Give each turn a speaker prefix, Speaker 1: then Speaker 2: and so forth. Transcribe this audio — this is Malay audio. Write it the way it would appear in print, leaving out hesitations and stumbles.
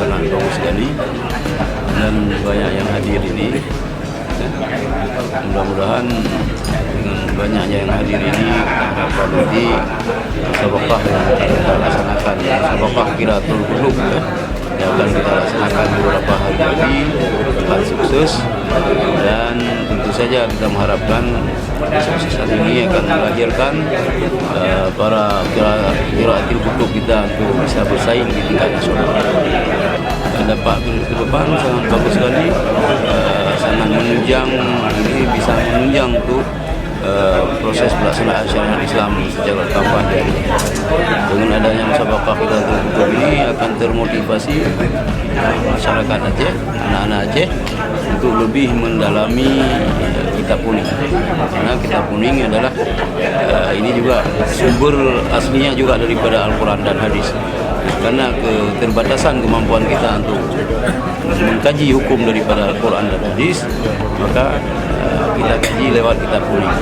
Speaker 1: sangat bagus sekali dan banyak yang hadir ini. Mudah-mudahan dengan banyaknya yang hadir ini nanti musabaqah yang kita laksanakan, musabaqah Qiraatul Qulub yang akan kita laksanakan beberapa hari lagi akan sukses, dan tentu saja kita mengharapkan kesuksesan ini akan melahirkan para Qiraatul Qulub kita untuk bisa bersaing di tingkat nasional. Dan dapat ke depan sangat bagus sekali, sangat menunjang, ini bisa menunjang untuk proses pelaksanaan syariat Islam secara kampanye. Dengan adanya musabaqah Qiraatul Qulub ini akan termotivasi masyarakat Aceh, anak-anak Aceh untuk lebih mendalami kitab kuning. Karena kitab kuning adalah ini juga sumber aslinya juga daripada Al-Quran dan Hadis. Karena keterbatasan kemampuan kita untuk mengkaji hukum daripada Al-Quran dan Hadis, maka kita kaji lewat kitab kuning.